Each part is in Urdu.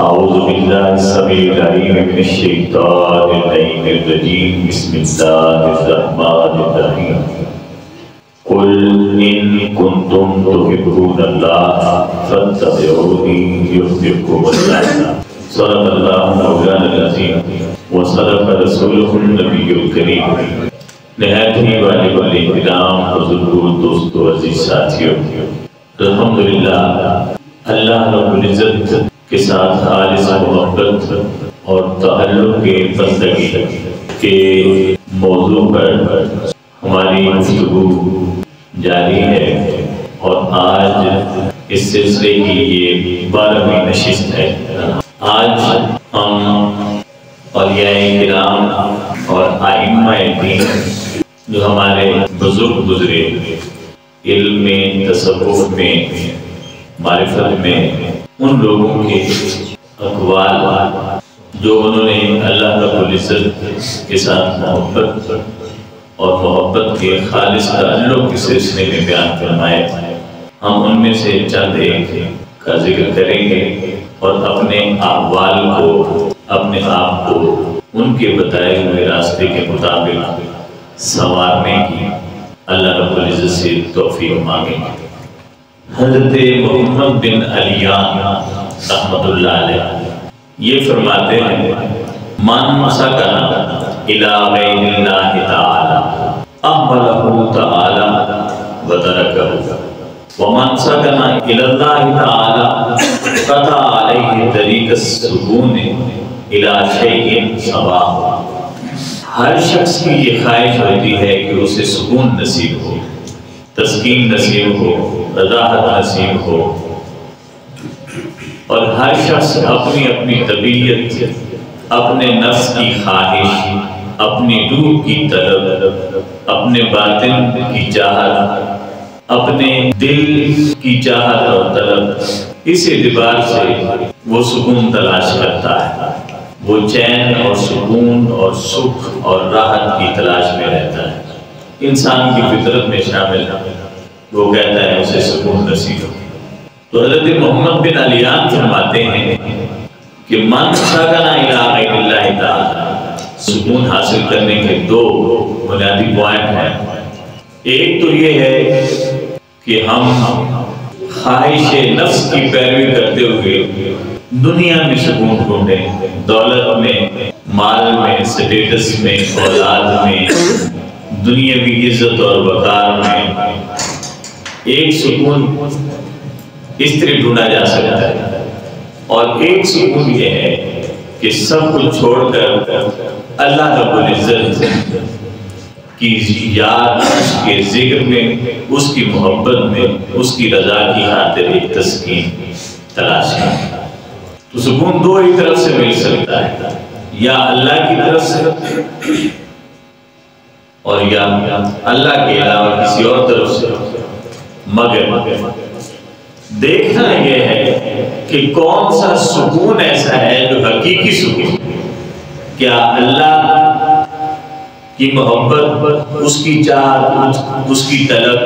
اعوذ باللہ السمیع العلیم من الشیطان اللعین الرجیم بسم اللہ الرحمن الرحیم قل ان کنتم تحبون اللہ فاتبعونی یحببکم اللہ صدق اللہ مولانا العظیم وصدق رسولہ النبی الکریم۔ نہایت ہی واجب الاحترام بزرگوں، دوستوں، عزیز ساتھیوں، الحمدللہ اللہ رب العزت کے ساتھ خالص محبت اور تعلق کے بندگی کے موضوع پر ہماری گفتگو جاری ہے، اور آج اس سلسلے کی یہ 12ویں نشست ہے۔ آج ہم اولیاء کرام اور ائمہ دین جو ہمارے بزرگ گزرے علم میں، تصوف میں، معرفت میں، ان لوگوں کے اقوال جو انہوں نے اللہ رب العزت کے ساتھ محبت اور محبت کے خالص تعلق کے سلسلے میں بیان فرمائے، ہم ان میں سے چند ایک کا ذکر کریں گے اور اپنے احوال کو، اپنے آپ کو ان کے بتائے ہوئے راستے کے مطابق سنوارنے کی اللہ رب العزت سے توفیق مانگیں گے۔ حضرت محمد بن علیان رحمت اللہ علیہ یہ فرماتے ہیں، من سکن الی غیر اللہ تعالی احملہ تعالی وترکہ، ومن سکن الی اللہ تعالی قطع علیہ طریق السکون الی شیء سواہ۔ ہر شخص کی یہ خواہش ہوتی ہے کہ اسے سکون نصیب ہو، تسکین نصیب ہو، راحت نصیب ہو، اور ہر شخص اپنی اپنی طبیعت، اپنے نفس کی خواہش، اپنی روح کی طلب، اپنے باطن کی چاہت، اپنے دل کی چاہت اور طلب، اس اعتبار سے وہ سکون تلاش کرتا ہے، وہ چین اور سکون اور سکھ اور راحت کی تلاش میں رہتا ہے۔ انسان کی فطرت میں شامل ہے، وہ کہتا ہے اسے سکون نصیب ہو۔ تو حضرت محمد بن علیان فرماتے ہیں کہ من سکن الی غیر اللہ تعالی، سکون حاصل کرنے کے دو بنیادی پوائنٹ ہیں۔ ایک تو یہ ہے کہ ہم خواہش نفس کی پیروی کرتے ہوئے دنیا میں سکون ڈھونڈیں، دولت میں، مال میں، سٹیٹس میں، اولاد میں، دنیاوی عزت اور وقار میں۔ ایک سکون اس طرح ڈھونڈا جا سکتا ہے، اور ایک سکون یہ ہے کہ سب کچھ چھوڑ کر اللہ رب العزت کی یاد، اس کے ذکر میں، اس کی محبت میں، اس کی رضا کی خاطر ایک تسکین تلاش کرنا۔ تو سکون دو ہی طرف سے مل سکتا ہے، یا اللہ کی طرف سے اور یا اللہ کے علاوہ کسی اور طرف سے۔ مگر دیکھنا یہ ہے کہ کون سا سکون ایسا ہے جو حقیقی سکون، کیا اللہ کی محبت، اس کی چاہت، اس کی طلب،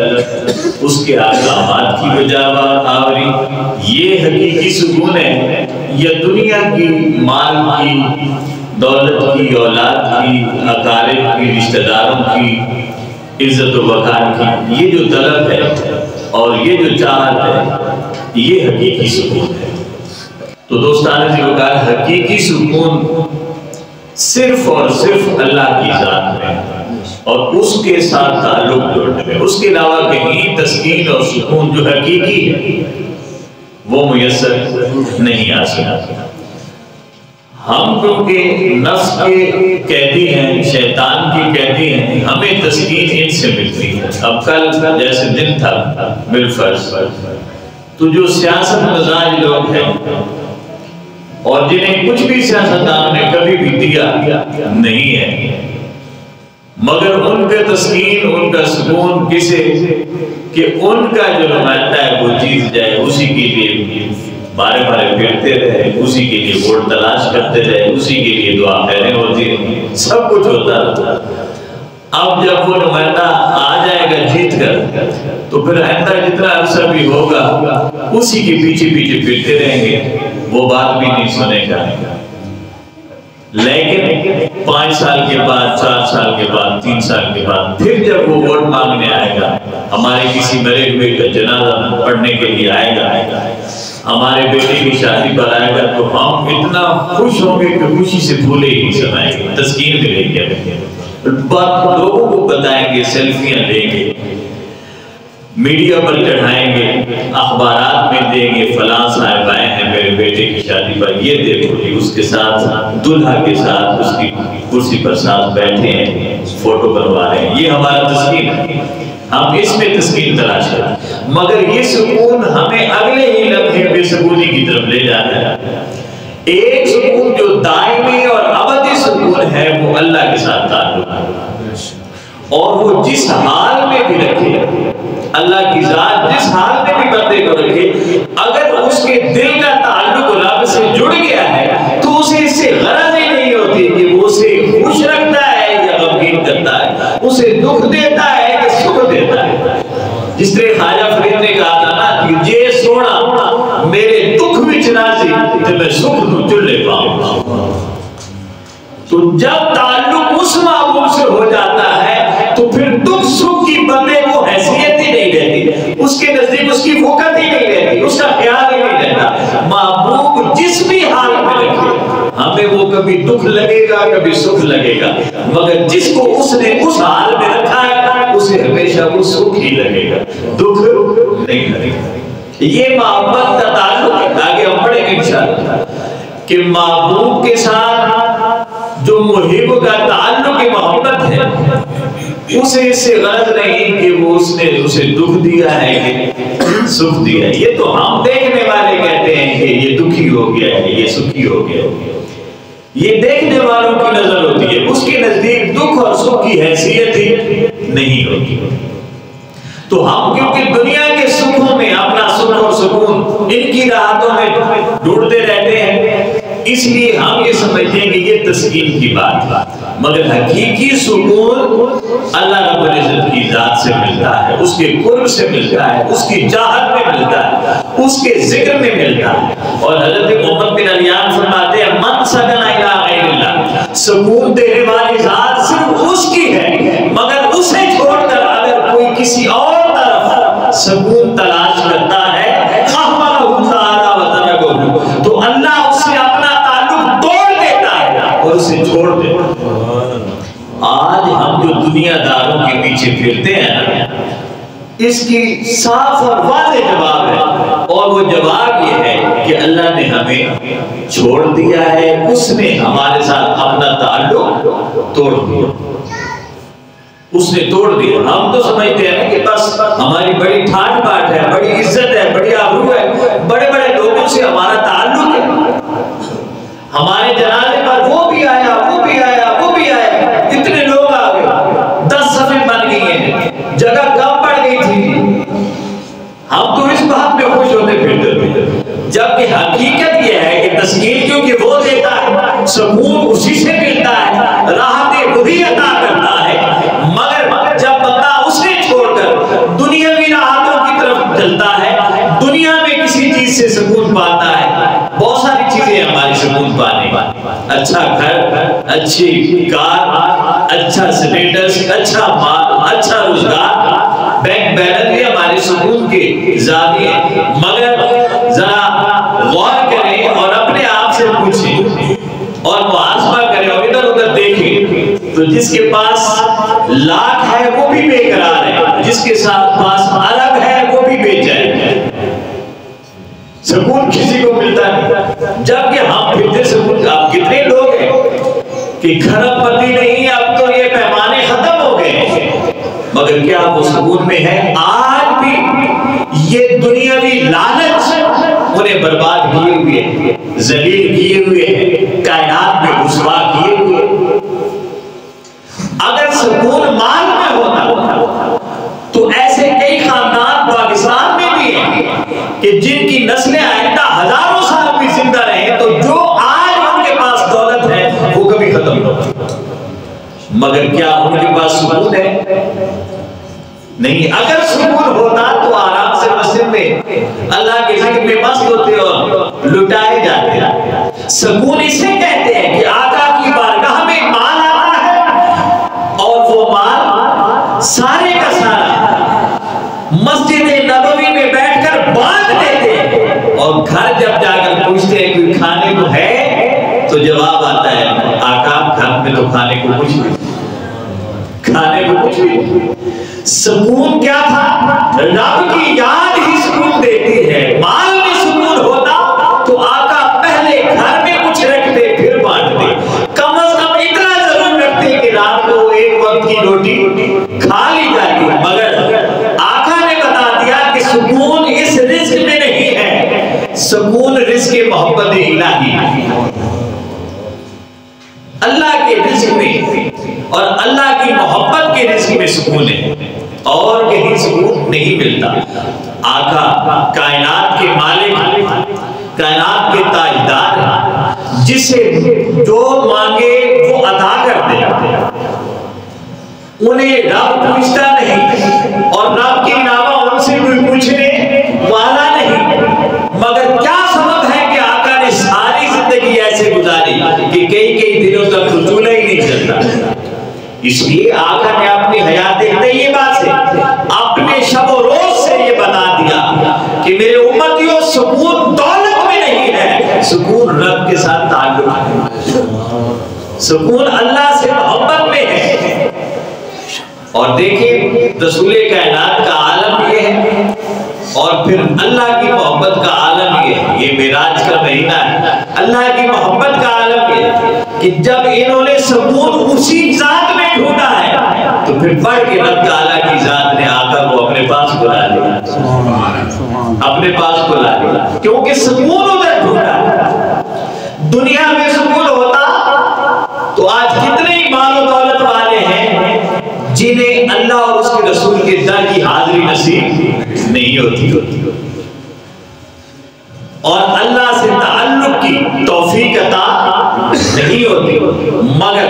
اس کے احکامات کی بجا آوری، یہ حقیقی سکون ہے، یا دنیا کی، مال کی، دولت کی، اولاد کی، اقارب کی، رشتہ داروں کی، عزت و وقار کی، یہ جو طلب ہے اور یہ جو چاہت ہے، یہ حقیقی سکون ہے۔ تو دوستان عزیز، حقیقی سکون صرف اور صرف اللہ کی ذات میں اور اس کے ساتھ تعلق جوڑنے میں، اس کے علاوہ کہیں تسکین اور سکون جو حقیقی ہے وہ میسر نہیں آ سکتا۔ ہم کیونکہ نفس کے قیدی ہیں، شیطان کی قیدی ہیں، ہمیں تسکین ان سے ملتی ہے۔ اب کل جیسے دن تھا بالفرض، تو جو سیاست مزاج لوگ ہیں اور جنہیں کچھ بھی سیاستدان نے کبھی بھی دیا نہیں ہے، مگر ان کا تسکین، ان کا سکون کسے، کہ ان کا جو نمائندہ ہے وہ جیت جائے، اسی کے لیے بارے بارے پھرتے رہے، اسی کے لیے ووٹ تلاش کرتے رہے، اسی کے لیے دعا خیریں ہوتی رہی، سب کچھ ہوتا رہتا۔ اب جب وہ نمائندہ آ جائے گا جیت کر، تو پھر آئندہ جتنا عرصہ بھی ہوگا اسی کے پیچھے پیچھے پھرتے رہیں گے، وہ بات بھی نہیں سنے گا. لیکن 5 سال کے بعد، 4 سال کے بعد، 3 سال کے بعد پھر جب وہ ووٹ مانگنے آئے گا، ہمارے کسی مرے ہوئے کا جنازہ پڑھنے کے لیے آئے گا، ہمارے بیٹے کی شادی پر آئے گا، تو ہم اتنا خوش ہوں گے کہ خوشی سے بھولے ہی نہیں سنائیں گے، تسکین ملے گی. بات لوگوں کو بتائیں گے، سیلفیاں لیں گے، میڈیا پر چڑھائیں گے، اخبارات میں دیں گے، فلاں صاحب آئے ہیں میرے بیٹے کی شادی پر، یہ دیکھو جی اس کے ساتھ دلہا کے ساتھ اس کی کرسی پر ساتھ بیٹھے ہیں، فوٹو بنوا رہے ہیں. یہ ہمارا تسکین ہے، ہم اس میں تسکین تلاش کریں. مگر یہ سکون ہمیں اگلے ہی لمحے بے سکونی کی طرف لے جاتا ہے. ایک سکون جو دائمی اور ابدی سکون ہے وہ اللہ کے ساتھ تعلق ہے، اور وہ جس حال میں بھی رکھے، اللہ کی ذات جس حال میں بھی بندے کو رکھے، اگر اس کے دل کا تعلق رب سے جڑ گیا ہے تو اسے اس سے غرض ہی نہیں ہوتی کہ وہ اسے خوش رکھتا ہے یا غمگین کرتا ہے، اسے دکھ دیتا ہے کہ سکھ دیتا ہے. جس طرح خواجہ فرید نے کہا تھا نا کہ جے سونا میرے دکھ وچ راضی تے میں سکھ نوں چلے پاؤں. تو جب تعلق اس محبوب سے ہو جاتا ہے تو پھر دکھ سکھ کی بندے کو حیثیت ہی نہیں رہتی، اس کے نزدیک اس کی وقت ہی نہیں رہتی، اس کا خیال ہی نہیں رہتا. محبوب جس بھی حال میں رکھے، ہمیں وہ کبھی دکھ لگے گا کبھی سکھ لگے گا، مگر جس کو اس نے اس حال میں رکھا ہے اسے ہمیشہ وہ سکھ ہی لگے گا، دکھ نہیں لگے گا. یہ محبت کا تعلق ہے. آگے ہم پڑھیں گے انشاءاللہ کہ محبوب کے ساتھ جو محب کا تعلق محبت ہے، اسے اس سے غرض نہیں کہ وہ اس نے اسے دکھ دیا ہے کہ سکھ دیا ہے. یہ تو ہم دیکھنے والے کہتے ہیں کہ یہ دکھی ہو گیا ہے، یہ سکھی ہو گیا ہے. یہ دیکھنے والوں کی نظر ہوتی ہے، اس کے نزدیک دکھ اور سکھ کی حیثیت ہی نہیں ہوتی. تو ہم کیونکہ دنیا کے سکھوں میں اپنا سکھ اور سکون ان کی راحتوں میں ڈھونڈتے رہتے ہیں، اس لیے ہم یہ سمجھتے ہیں کہ یہ تسکین کی بات ہے. مگر حقیقی سکون اللہ رب العزت کی ذات سے ملتا ہے، اس کے قرب سے ملتا ہے، اس کی چاہت میں ملتا ہے، اس کے ذکر میں ملتا ہے. اور حضرت محمد بن علیان فرماتے ہیں من سکن الی غیر اللہ، سکون دینے والی ذات صرف اس کی ہے، مگر اسے چھوڑ کر اگر کوئی کسی اور طرف سکون تلاش کرتا ہے تو اللہ اس سے اپنا تعلق توڑ دیتا ہے اور اسے چھوڑ دیتا ہے. آج ہم جو دنیا داروں کے پیچھے پھرتے ہیں اس کی صاف اور واضح جواب ہے، اور وہ جواب یہ ہے کہ اللہ نے ہمیں چھوڑ دیا ہے، اس نے ہمارے ساتھ اپنا تعلق توڑ دیا، اس نے توڑ دیا. ہم تو سمجھتے ہیں کہ بس ہماری بڑی ٹھاٹ باٹ ہے، بڑی عزت ہے، بڑی آبرو ہے، بڑے بڑے لوگوں سے ہمارا تعلق ہے، ہمارے جنازے پر وہ بھی آیا وہ بھی آیا وہ بھی آیا، اتنے لوگ آ گئے، 10 صفیں بن گئی ہیں، جگہ کم پڑ گئی تھی، ہم تو اس بات میں خوش ہوتے پھرتے تھے. جبکہ حقیقت یہ ہے کہ تسکین کیونکہ وہ دیتا ہے، سکون اسی سے ملتا ہے، راحت وہی عطا کرتا ہے. مگر جب بندہ اسے چھوڑ کر دنیاوی راحتوں کی طرف چلتا ہے، دنیا میں کسی چیز سے سکون پاتا ہے، بہت ساری چیزیں ہماری سکون پانے، اچھا گھر، اچھی کار، اچھا سٹیٹس، اچھا مال، اچھا روزگار، بینک بیلنس، یہ ہمارے سکون کے زاویے ہیں. مگر ذرا غور کریں اور اپنے آپ سے پوچھیں اور محاسبہ کریں اور ادھر ادھر دیکھیں تو جس کے پاس لاکھ ہے وہ بھی بے قرار ہے، جس کے ساتھ پاس ارب ہے وہ بھی بے چین ہے. سکون کسی کو ملتا نہیں، جبکہ ہم پھرتے سکون. اب کتنے لوگ ہیں کہ کھرب پتی نہیں، اب تو یہ پیمانے ختم ہو گئے، مگر کیا وہ سکون میں ہے؟ آج بھی یہ دنیاوی لالچ انہیں برباد کیے ہوئے، ذلیل کیے ہوئے، کائنات میں رسوا کیے ہوئے. اگر سکون مال میں ہوتا تو ایسے کئی خاندان پاکستان میں بھی ہیں کہ جن کی نسلیں آئندہ ہزاروں سال بھی زندہ رہیں، تو جو آج ان کے پاس دولت ہے وہ کبھی ختم نہ ہوگی. مگر کیا ان کے پاس سکون ہے؟ نہیں. اگر سکون ہوتا تو آرام سے مسجد میں اللہ کے ذکر میں مست ہوتے اور لٹائے جاتے ہیں۔ سکون اسے کہتے ہیں کہ آقا کی بارگاہ میں مال آتا ہے اور وہ مال سارے کا سارا مسجد نبوی میں بیٹھ کر بانٹ دیتے ہیں، اور گھر جب جا کر پوچھتے ہیں کوئی کھانے کو ہے تو جواب آتا ہے آقا گھر میں تو کھانے کو کچھ نہیں، کھانے کو کچھ نہیں۔ سکون کیا تھا؟ رب کی یاد ہی سکون دیتی ہے۔ مال میں سکون ہوتا تو آقا پہلے گھر میں کچھ رکھتے پھر بانٹتے، کم از کم اتنا ضرور رکھتے کہ رات کو ایک وقت کی روٹی کھا لی جاتی، مگر آقا نے بتا دیا کہ سکون اس رزق میں نہیں ہے، سکون رزق محبت الہی، اللہ کے رزق میں اور اللہ کی محبت کے رزق میں سکون ہے، اور کہیں سکون نہیں ملتا۔ آقا کائنات کے مالک، کائنات کے تاجدار، جسے جو مانگے وہ عطا کر دے، انہیں رب پوچھتا نہیں اور رب کے علاوہ ان سے کوئی پوچھنے والا نہیں، مگر کیا سبب ہے کہ آقا نے ساری زندگی ایسے گزاری کہ کئی دنوں تک رجوع ہی نہیں چلتا؟ اس لیے آقا نے اپنی حیات طیبہ سے، اپنے شب و روز سے یہ بتا دیا کہ میرے امتیوں سکون دولت میں نہیں ہے، سکون رب کے ساتھ تعلق ہے، سکون اللہ سے محبت میں ہے۔ اور دیکھیں رسول کائنات کا عالم یہ ہے اور پھر اللہ کی محبت کا عالم یہ ہے، یہ معراج کا مہینہ ہے، اللہ کی محبت کا عالم یہ ہے کہ جب انہوں نے سکون اسی ذات میں ڈھونڈا ہے تو پھر بڑھ کے رب تعالیٰ کی ذات نے آقا کو اپنے پاس بلا لیا، اپنے پاس بلا لیا، کیونکہ سکون ادھر ڈھونڈا۔ دنیا میں سکون ہوتا تو آج کتنے ہی مال و دولت والے ہیں جنہیں اللہ اور اس کے رسول کے در کی حاضری نصیب نہیں ہوتی، اور اللہ سے تعلق کی توفیق عطا نہیں ہوتی، مگر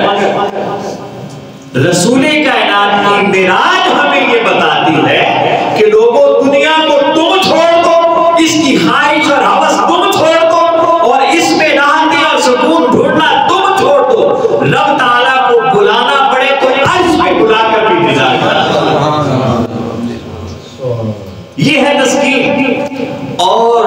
رسول کائنات کی معراج ہمیں یہ بتاتی ہے کہ لوگوں دنیا کو تم چھوڑ دو، اس کی خواہش اور ہوس تم چھوڑ دو، اور اس میں راحتی اور سکون ڈھونڈنا تم چھوڑ دو، رب تعالیٰ کو بلانا پڑے تو عرش میں بلا کر بھی انتظار کرنا۔ یہ ہے تسکین۔ اور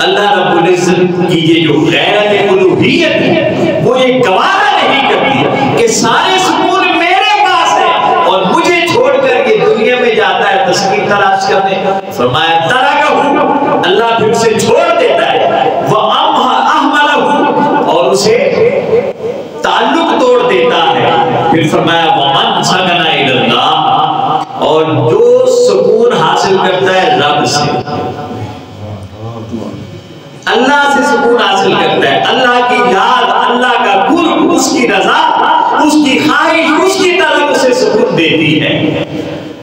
اللہ رب العزت کی یہ جو غیرت الوہیت ہے وہ یہ گوارا نہیں کرتی کہ سارے سکون میرے پاس ہے اور مجھے چھوڑ کر یہ دنیا میں جاتا ہے تسکین تلاش کرنے۔ فرمایا ترکہ، اللہ پھر اسے چھوڑ دیتا ہے، وَأَحْمَلَهُ، اور اسے تعلق توڑ دیتا ہے۔ پھر فرمایا وَمَنْ سَكَنَ إِلَى اللَّهِ، اور جو سکون حاصل کرتا ہے رب سے، اللہ سے سکون حاصل کرتا ہے، اللہ کی یاد، اللہ کا قرب، اس کی رضا، اس کی خواہش، اس کی طلب اسے سکون دیتی ہے۔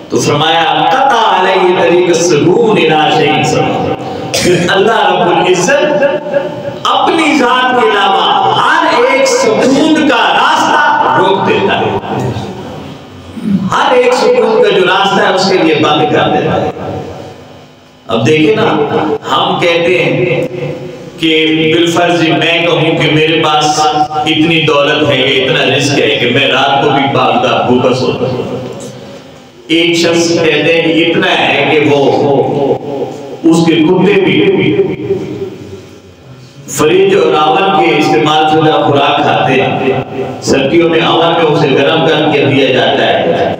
تو فرمایا قطع علیہ طریق السکون الی شیء سبب، پھر اللہ رب العزت اپنی ذات کے علاوہ ہر ایک سکون کا راستہ روک دیتا ہے، ہر ایک سکون کا جو راستہ ہے اس کے لیے بند کر دیتا ہے۔ اب دیکھیں نا، ہم کہتے ہیں کہ بالفرض میں کہوں کہ میرے پاس اتنی دولت ہے، یہ اتنا رزق ہے کہ میں رات کو بھی باغدہ بھوکا سوتا ہوں۔ ایک شخص کہتے ہیں کہ اتنا ہے کہ وہ اس کے کتے بھی فریج اور آون کے استعمال شدہ خوراک کھاتے ہیں۔ سردیوں میں آون میں اسے گرم کر کے دیا جاتا ہے،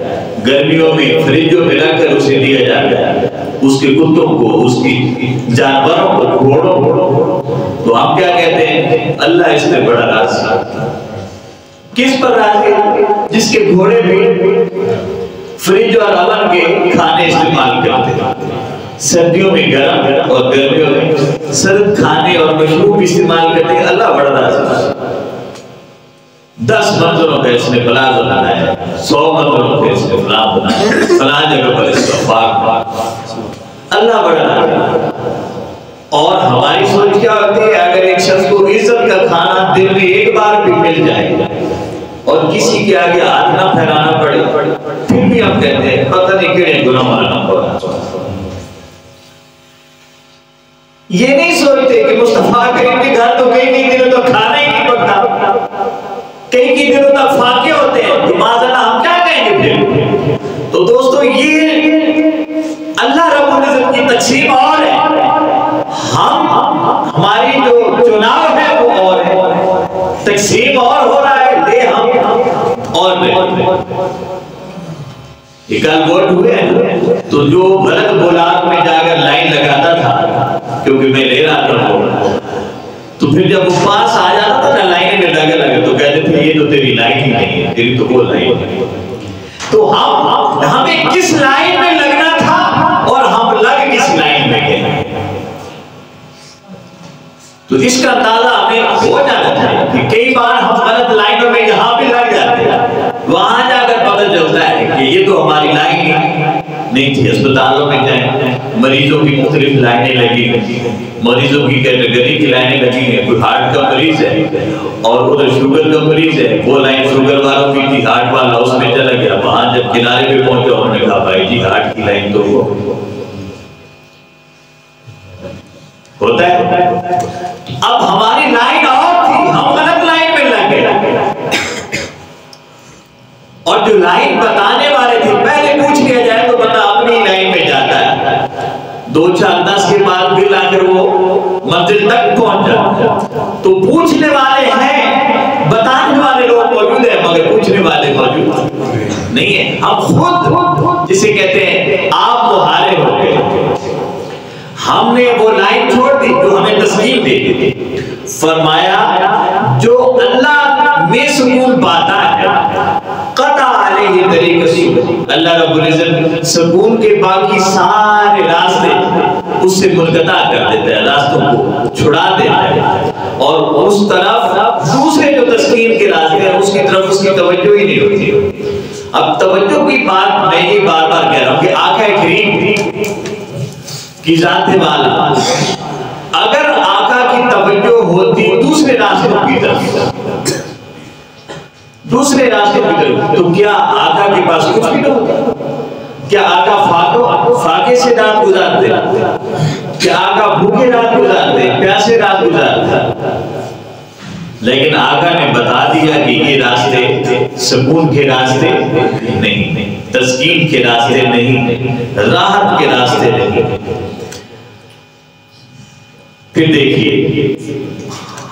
گرمیوں میں فریجوں میں رکھ کر اسے دیا جاتا ہے، اس کے کتوں کو، اس کی جانوروں کو، گھوڑوں کو۔ تو ہم کیا کہتے ہیں؟ اللہ اس میں بڑا راضی ہے۔ کس پر راضی؟ جس کے گھوڑے بھی فریج اور اوون کے کھانے استعمال کرتے ہیں، سردیوں میں گرم اور گرمیوں میں سرد کھانے اور مشروب استعمال کرتے ہیں، اللہ بڑا راضی ہے۔ 10 منظروں کا اس نے پلازا بنایا، 100 منظروں کا اس نے فلاں بنایا، فلاں جگہ پر اس کا پاک، اللہ بڑا راضی ہے۔ اور ہماری سوچ کیا ہوتی ہے؟ اگر ایک شخص کو عزت کا کھانا دن میں ایک بار بھی مل جائے اور کسی کے آگے ہاتھ نہ پھیلانا پڑے، پھر بھی ہم کہتے ہیں پتہ نہیں کیڑے گناہ مارنا پڑا۔ یہ نہیں سوچتے کہ مصطفیٰ کریم کے گھر تو کئی دنوں تک کھانا ہی نہیں پکتا، کئی دنوں تک فاقے ہوتے ہیں، تو معاذاللہ ہم کیا کہیں گے پھر؟ تو دوستو یہ اللہ رب العزت کی تقسیم اور ہے، ہماری جو چناؤ ہے وہ اور ہے، تقسیم اور ہو رہا ہے، لے ہم اور بے کل ووٹ ہوئے ہیں تو جو غلط بلاک میں جا کر لائن لگاتا تھا کیونکہ میں لے رہا تھا ووٹ، تو پھر جب وہ پاس آ جاتا تھا نا لائن میں لگے تو کہتے تھے یہ تو تیری لائن ہی نہیں ہے، تیری تو وہ لائن ہے۔ تو ہمیں کس لائن میں لگنا تھا اور ہم لگ کس لائن میں گئے، تو اس کا اندازہ ہمیں ہو جانا چاہیے کہ کئی بار ہم غلط لائنوں میں یہاں بھی لگ جاتے ہیں، وہاں جا کر پتہ چلتا ہے کہ یہ تو ہماری لائن نہیں تھی۔ اسپتالوں میں جائیں، مریضوں کی مختلف لائنیں لگی ہیں، مریضوں کی کیٹیگری کی لائنیں لگی ہیں، کوئی ہارٹ کا مریض ہے اور ادھر شوگر کا مریض ہے، وہ لائن شوگر والوں کی تھی، ہارٹ والا اس میں چلا گیا، وہاں جب کنارے پہ پہنچا انہوں نے کہا بھائی جی ہارٹ کی لائن تو وہ ہوتا ہے۔ اب ہماری لائن اور تھی، ہم غلط لائن میں لگ گئے، اور جو لائن بتانے والے تھے پہلے پوچھ لیا جائے تو بندہ اپنی لائن میں جاتا ہے، 2-4-10 کے بعد بھی لا کر وہ منزل تک پہنچ جاتا ہے۔ تو پوچھنے والے ہیں، بتانے والے لوگ موجود ہیں مگر پوچھنے والے موجود نہیں ہیں۔ ہم خود جسے کہتے ہیں آپ تو ہارے ہو گئے، ہم نے وہ لائن چھوڑ دی جو ہمیں تسلیم دے دی۔ فرمایا جو اللہ میں سکون پاتا ہے قطع علیہ طریق السبل، اللہ رب العزت سکون کے باقی سارے راستے اس سے منقطع کر دیتا ہے، راستوں کو چھڑا دیتا ہے، اور اس طرف دوسرے جو تسکین کے راستے ہیں اس کی طرف اس کی توجہ ہی نہیں ہوتی۔ اب توجہ کی بات میں یہ بار بار کہہ رہا ہوں کہ آقا کریم کی ذات والا اگر آقا کی توجہ ہوتی دوسرے راستوں کی طرف، دوسرے راستوں کی طرف، تو کیا آقا کے پاس کچھ بھی نہ ہوتا؟ کیا آقا فاقے سے رات گزارتے؟ کیا آقا بھوکے رات گزارتے، پیاسے رات گزارتے؟ لیکن آقا نے بتا دیا کہ یہ راستے سکون کے راستے نہیں، تسکین کے راستے نہیں، راحت کے راستے نہیں۔ پھر دیکھیے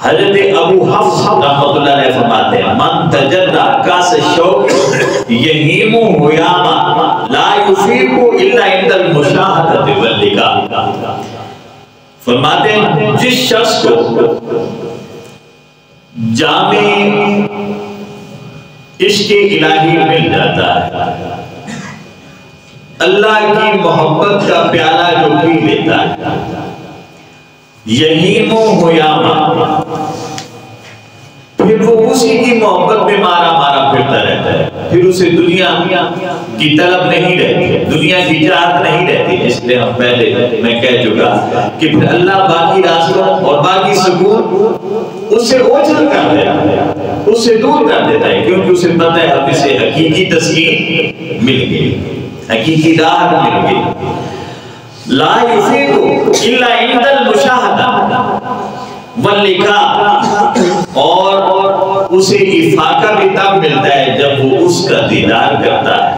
حضرت ابو حفص رحمۃ اللہ علیہ فرماتے ہیں من تجرع کاس الشوق یہیم حیاما لا یفیق الا عند المشاہدۃ واللقاء، فرماتے ہیں جس شخص کو جام عشق الہی مل جاتا ہے، اللہ کی محبت کا پیالہ جو پی لیتا ہے، یہیم و حیاما، پھر وہ اسی کی محبت میں مارا مارا پھرتا رہتا ہے، پھر اسے دنیا کی طلب نہیں رہتی، دنیا کی چاہت نہیں رہتی۔ اس لیے ہم پہلے میں کہہ چکا کہ پھر اللہ باقی راستوں اور باقی سکون اس سے اوجھل کر دیتا ہے، اس سے دور کر دیتا ہے، کیونکہ اسے پتہ ہے اب اسے حقیقی تسکین مل گئی، حقیقی راحت مل گئی۔ لا یفیق الا عند المشاہدہ واللقاء، اور اسے افاقہ بھی تب ملتا ہے جب وہ اس کا دیدار کرتا ہے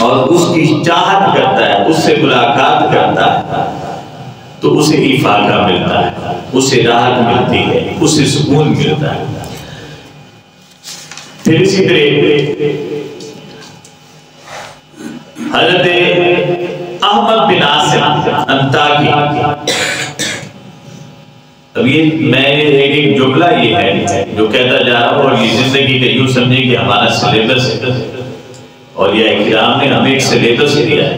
اور اس کی چاہت کرتا ہے، اس سے ملاقات کرتا ہے، تو اسے افاقہ ملتا ہے، اسے راحت ملتی ہے، اسے سکون ملتا ہے۔ پھر اسی طرح حضرت احمد بن عاصم انطاکی، اب یہ میں ایک جملہ یہ ہے جو کہتا جا رہا ہوں، اور یہ زندگی کا یوں سمجھے کہ ہمارا سلیبس ہے، اور یہ کرام نے ہمیں ایک سلیبس دیا ہے۔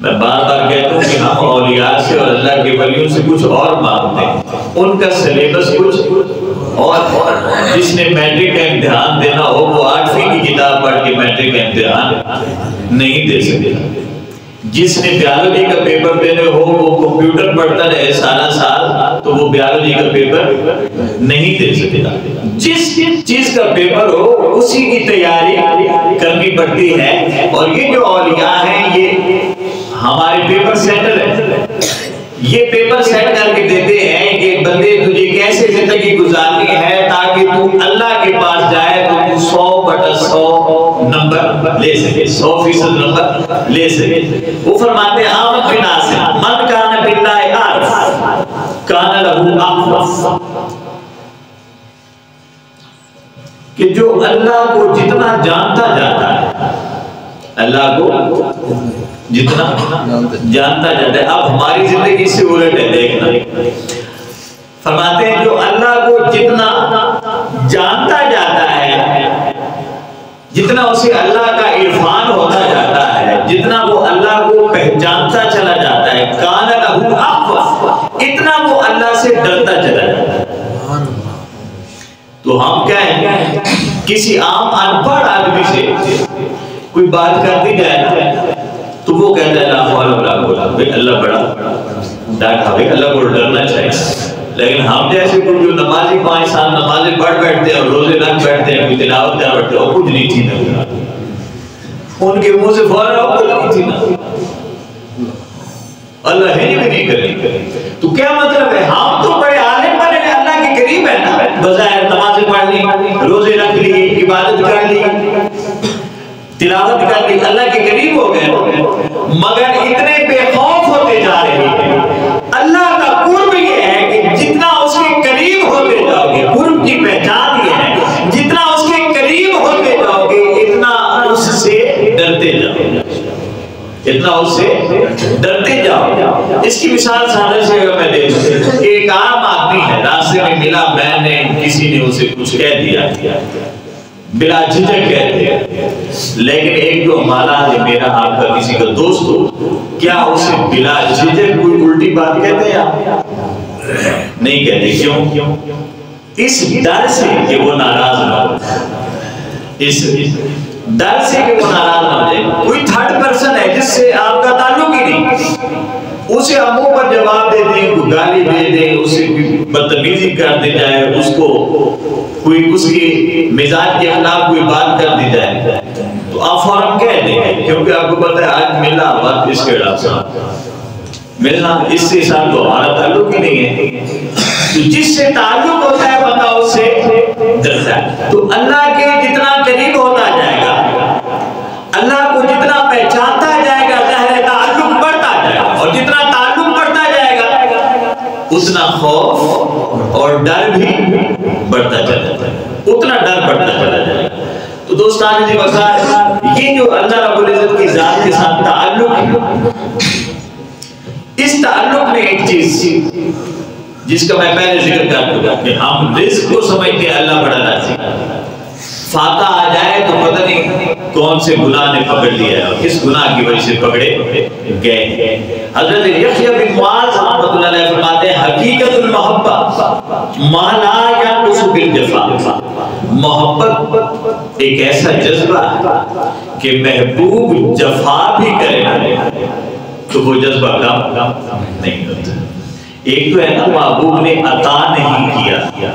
میں بار بار کہتا ہوں کہ ہم اولیاء سے اور اللہ کے ولیوں سے کچھ اور مانگتے ہیں، ان کا سلیبس کچھ اور۔ جس نے میٹرک کا امتحان دینا ہو وہ 8ویں کی کتاب پڑھ کے میٹرک کا امتحان نہیں دے سکے، جس نے بیالوجی کا پیپر دینے ہو وہ کمپیوٹر پڑھتا رہے سارا سال تو وہ بیالوجی کا پیپر نہیں دے سکے گا۔ جس چیز کا پیپر ہو اسی کی تیاری کرنی پڑتی ہے، اور یہ جو اولیاء ہیں یہ ہمارے پیپر سینٹر ہے، یہ پیپر سیٹ کر کے دیتے ہیں کہ بندے تجھے کیسے زندگی گزارنی ہے تاکہ تو اللہ کے پاس جائے تو تو 100/100 نمبر لے سکے، 100% نمبر لے سکے۔ وہ فرماتے ہیں آمد بن عاصم من کان باللہ عارف کان لہ اخوف، کہ جو اللہ کو جتنا جانتا جاتا ہے، اللہ کو جتنا جانتا جاتا ہے۔ اب ہماری زندگی سے الٹ ہے، دیکھنا فرماتے ہیں جو اللہ کو جتنا جانتا جاتا ہے، جتنا اسے اللہ کا عرفان ہوتا جاتا ہے، جتنا وہ اللہ کو پہچانتا چلا جاتا ہے، کان لہ اخوف، اتنا وہ اللہ سے ڈرتا چلا جاتا ہے۔ تو ہم کیا ہیں، کسی عام ان پڑھ آدمی سے کوئی بات کر دی جائے تو وہ کہتا ہے لا حول ولا قوت، بھائی اللہ بڑا ڈاکہ، بھائی اللہ کو ڈرنا چاہیے۔ لیکن ہم جیسے کوئی جو نمازی 5 سال نمازیں پڑھ بیٹھتے ہیں اور روزے رکھ بیٹھتے ہیں، کوئی تلاوت کر بیٹھتے ہیں اور کچھ نہیں تھی نا، ان کے منہ سے فوراً اور کچھ نہیں تھی نا، اللہ ہی بھی نہیں کرے۔ تو کیا مطلب ہے، ہم تو بڑے عالم بنے ہیں، اللہ کے قریب ہے نا، بظاہر نمازیں پڑھ لی، روزے رکھ لی، عبادت کر لی، تلاوت کر لی، اللہ کے قریب ہو گئے، مگر اتنے بے خوف ہوتے جا رہے ہیں۔ اللہ کا قرب یہ ہے کہ جتنا اس کے قریب ہوتے جاؤ گے، قرب کی پہچان یہ ہے، جتنا اس کے قریب ہوتے جاؤ گے اتنا اس سے ڈرتے جاؤ گے، اتنا اس سے ڈرتے جاؤ۔ اس کی مثال سادہ سے اگر میں دے دوں، ایک عام آدمی ہے، راستے میں ملا، میں نے کسی نے اسے کچھ کہہ دیا، بلا جھجک کہتے ہیں، لیکن ایک جو ہمارا ہے، میرا آپ کا کسی کا دوست ہو، کیا اسے بلا جھجک کوئی الٹی بات کہتے ہیں آپ؟ نہیں کہتے۔ کیوں؟ اس ڈر سے کہ وہ ناراض نہ ہو، اس ڈر سے کہ وہ ناراض نہ ہو جائے۔ کوئی تھرڈ پرسن ہے جس سے آپ کا تعلق ہی نہیں، اسے ہم منہ پر جواب دے دیں، کوئی گالی دے دیں، اسے بدتمیزی کر دی جائے، اس کو کوئی اس کی مزاج کے خلاف کوئی بات کر دی جائے تو آپ فوراً کہہ دیں گے، کیونکہ آپ کو پتہ ہے آج ملنا بات اس کے ملنا اس سے ساتھ تو ہمارا تعلق ہی نہیں ہے۔ تو جس سے تعلق ہوتا ہے بندہ اس سے ڈرتا ہے۔ تو اللہ کے جتنا قریب ہوتا جائے گا، اللہ کو جتنا پہچانتا جائے گا، ظاہر تعلق بڑھتا جائے گا، اور جتنا تعلق بڑھتا جائے گا اتنا خوف اور ڈر بھی بڑھتا چلا جائے گا، اتنا ڈر بڑھتا چلا جائے گا۔ تو دوستان جی وقار، یہ جو اللہ رب العزت کی ذات کے ساتھ تعلق ہے، اس تعلق میں ایک چیز جس کا میں پہلے ذکر کر چکا کہ ہم رزق کو سمجھتے ہیں اللہ بڑا رازق، فاتح آ جائے تو پتہ نہیں کون سے گناہ نے پکڑ لیا ہے اور کس گناہ کی وجہ سے پکڑے گئے۔ حضرت یحییٰ بن معاذ رحمۃ اللہ علیہ فرماتے ہیں حقیقت المحبت ما لا ينقص بالجفا، محبت ایک ایسا جذبہ ہے کہ محبوب جفا بھی کرے نا تو وہ جذبہ کم نہیں ہوتا۔ ایک تو ہے نا محبوب نے عطا نہیں کیا،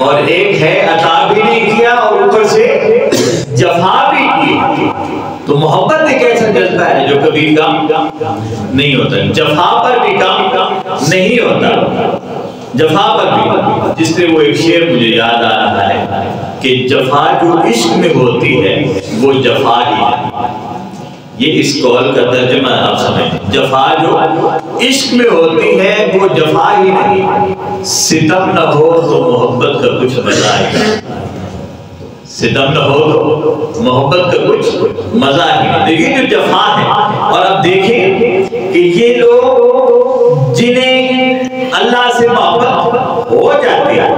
اور ایک ہے عطا بھی نہیں کیا اور اوپر سے جفا بھی کی، تو محبت ایک ایسا جذبہ ہے جو کبھی کم نہیں ہوتا، جفا پر بھی کم نہیں ہوتا، جفا پر بھی۔ جس سے وہ ایک شعر مجھے یاد آ رہا ہے کہ جفا جو عشق میں ہوتی ہے وہ جفا ہی ہے، یہ اس قول کا ترجمہ آپ سمجھیں، جفا جو عشق میں ہوتی ہے وہ جفا ہی نہیں، ستم نہ ہو تو محبت کا کچھ مزہ آئے گا، ستم نہ ہو تو محبت کا کچھ مزہ ہی نہیں۔ دیکھیں جو جفا ہے، اور اب دیکھیں کہ یہ لوگ جنہیں اللہ سے محبت ہو جاتی ہے،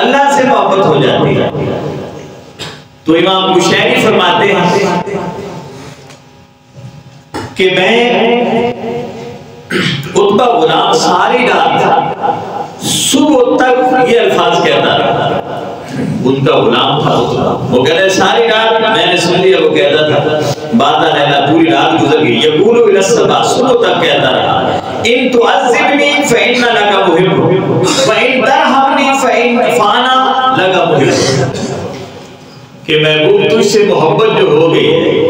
اللہ سے محبت ہو جاتی ہے، تو امام بشیری فرماتے ہیں کہ میں عتبہ غلام ساری رات صبح تک یہ الفاظ کہتا رہا، ان کا غلام تھا وہ کہتا ہے ساری رات میں نے سن لیا، وہ کہتا تھا بعد رہنا پوری رات گزر گئی، یقول الی الصباح، صبح تک کہتا رہا ان تعذبنی فإن لک محب وإن ترحمنی فأنا لک محب، کہ محبوب تجھ سے محبت جو ہو گئی ہے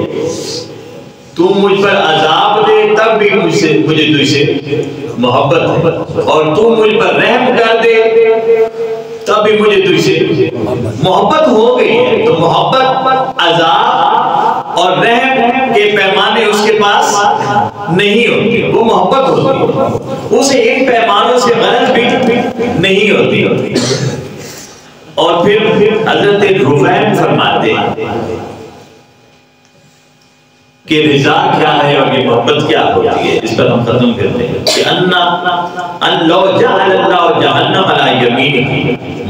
تو مجھ پر عذاب دے تب بھی مجھے تجھ سے محبت ہے، اور تو مجھ پر رحم کر دے تب بھی مجھے تجھ سے محبت ہو گئی ہے۔ تو محبت عذاب اور رحم کے پیمانے اس کے پاس نہیں ہوتے، وہ محبت ہوتی ہے، اسے ان پیمانوں سے غرض بھی نہیں ہوتی۔ اور پھر حضرت رفیع فرماتے ہیں کہ رضا کیا ہے اور یہ محبت کیا ہوتی ہے، اس پر ہم ختم کرتے ہیں کہ ان لو جعل اللہ جہنم علی یمینہ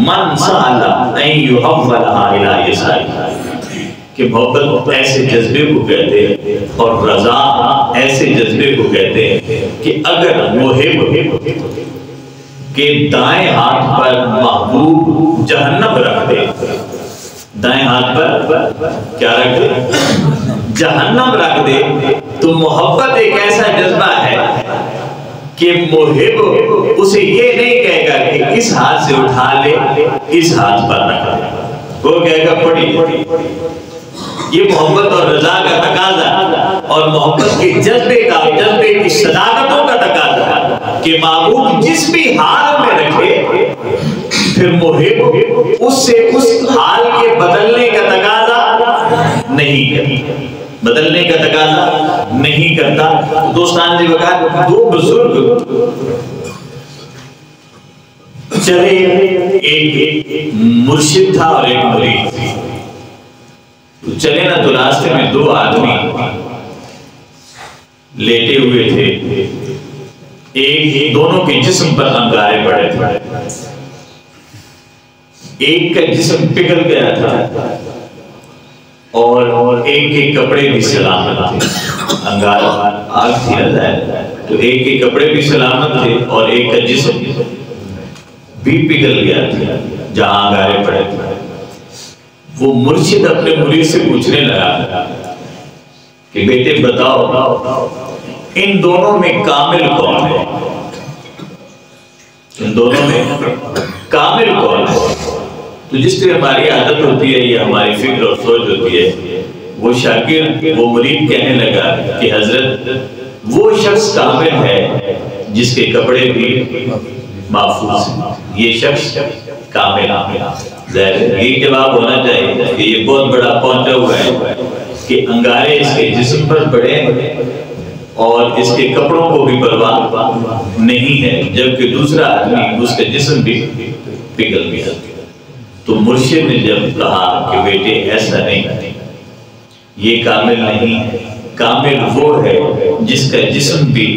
من سأل ان یحولها الی یسارہ، کہ محبت ایسے جذبے کو کہتے ہیں اور رضا ایسے جذبے کو کہتے ہیں کہ اگر محب کے دائیں ہاتھ پر محبوب جہنم رکھ دے، دائیں ہاتھ پر کیا رکھ دے؟ جہنم رکھ دے، تو محبت ایک ایسا جذبہ ہے کہ محب اسے یہ نہیں کہے گا کہ اس ہاتھ سے اٹھا لے اس ہاتھ پر رکھ دے، وہ کہے گا پڑی۔ یہ محبت اور رضا کا تقاضا اور محبت کے جذبے کی صداقتوں کا تقاضا کہ محبوب جس بھی حال میں رکھے، پھر محب اس سے اس حال کے بدلنے کا تقاضا نہیں کرتا، بدلنے کا تقاضا نہیں کرتا۔ دوستان جی وقت دو بزرگ چلے، ایک مرشد تھا اور ایک مرید تھی۔ چلے نا تو راستے میں دو آدمی لیٹے ہوئے تھے، ایک دونوں کے جسم پر انگارے پڑے تھے، ایک کا جسم پگھل گیا تھا اور ایک کے کپڑے بھی سلامت تھے، انگار آگ تھی نہ، تو ایک کے کپڑے بھی سلامت تھے اور ایک کا جسم بھی پگھل گیا تھا جہاں انگارے پڑے تھے۔ وہ مرشد اپنے مرید سے پوچھنے لگا کہ بیٹے بتاؤ ان دونوں میں کامل کون ہے، ان دونوں میں کامل کون ہے؟ تو جس طرح ہماری عادت ہوتی ہے یا ہماری فکر اور سوچ ہوتی ہے، وہ شاگرد وہ مرید کہنے لگا کہ حضرت وہ شخص کامل ہے جس کے کپڑے بھی محفوظ ہیں، یہ شخص کامل یہ جواب ہونا چاہیے کہ یہ بہت بڑا پہنچا ہوا ہے کہ انگارے اس کے جسم پر پڑے اور اس کے کپڑوں کو بھی پرواہ نہیں ہے، جبکہ دوسرا آدمی اس کا جسم بھی پگھل گیا۔ تو مرشد نے جب کہا کہ بیٹے ایسا نہیں، یہ کامل نہیں ہے، کامل وہ ہے جس کا جسم بھی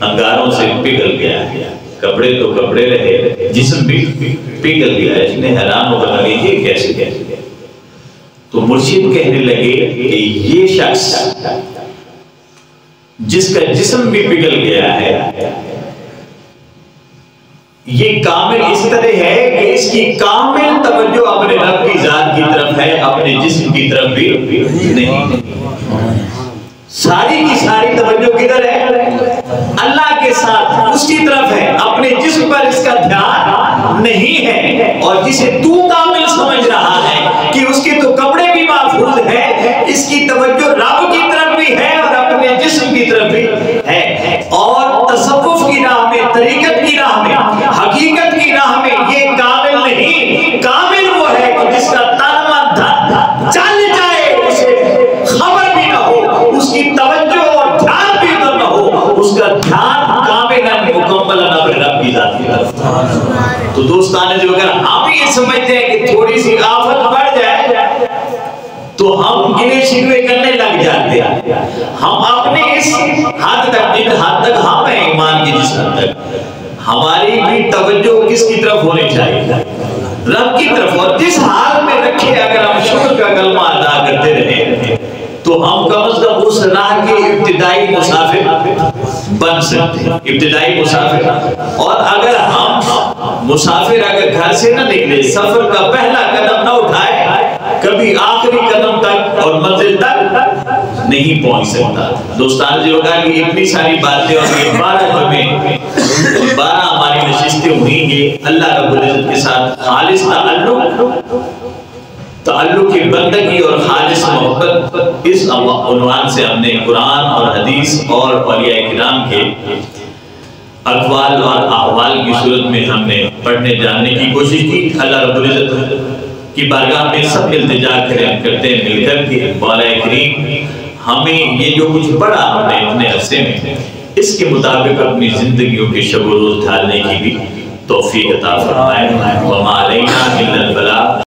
انگاروں سے پگھل گیا ہے، کپڑے تو کپڑے رہے، جسم بھی پگھل گیا ہے۔ اس نے حیران ہو کر یہ کیسے کہتے؟ تو مرشد کہنے لگے کہ یہ شخص جس کا جسم بھی پگھل گیا ہے، یہ کامل اس طرح ہے کہ اس کی کامل توجہ اپنے رب کی ذات کی طرف ہے، اپنے جسم کی طرف بھی نہیں۔ ساری کی ساری توجہ کدھر ہے؟ اللہ کے ساتھ اس کی طرف ہے، اپنے جسم پر اس کا دھیان نہیں ہے۔ اور جسے تو کامل سمجھ رہا ہے کہ اس کے تو کپڑے بھی محفوظ ہیں، اس کی توجہ رب کی طرف بھی ہے اور اپنے جسم کی طرف بھی ہے۔ اور تصوف کی راہ میں، طریقت کی راہ میں، حقیقت کی راہ میں یہ کامل نہیں، کامل وہ ہے کہ جس کا تن من دھن چل جائے، اسے خبر بھی نہ ہو، اس کی توجہ اور دھیان بھی نہ ہو، اس کا دھیان کاملاً مکملاً اپنے رب کی ذات کی طرف۔ تو دوستان جو اگر ہم یہ سمجھتے ہیں کہ تھوڑی سی آفت بڑھ جائے تو ہم انہیں شکوے کرنے لگ جاتے ہیں، ہم اپنے اس حد تک، جن حد تک ہم ہیں ایمان کی، جس حد تک ہماری بھی توجہ کس کی طرف ہونی چاہیے؟ رب کی طرف۔ اور جس حال میں رکھے اگر ہم شکر کا کلمہ ادا کرتے رہے تو ہم کم از کم اس راہ کے ابتدائی مسافر بن سکتے ہیں، ابتدائی مسافر۔ اور اگر ہم مسافر اگر گھر سے نہ نکلے، سفر کا پہلا قدم نہ اٹھائے، کبھی آخری قدم تک اور منزل تک نہیں پہنچ سکتا۔ دوستان جو کہا کہ اتنی ساری باتیں اور یہ 12 جمعے 12 ہماری نشستیں ہوئی، یہ اللہ رب العزت کے ساتھ خالص تعلق تعلق کی بندگی اور خالص محبت، اس عنوان سے ہم نے قرآن اور حدیث اور اولیاء کرام کے اقوال اور احوال کی صورت میں ہم نے پڑھنے جاننے کی کوشش کی۔ اللہ رب العزت کی بارگاہ میں سب التجا کرتے ہیں مل کر کہ مولا کریم ہمیں یہ جو کچھ پڑھا ہم نے اپنے عرصے میں، اس کے مطابق اپنی زندگیوں کے شب و روز ڈھالنے کی بھی توفیق عطا فرمائے۔ وما علینا الا البلاغ۔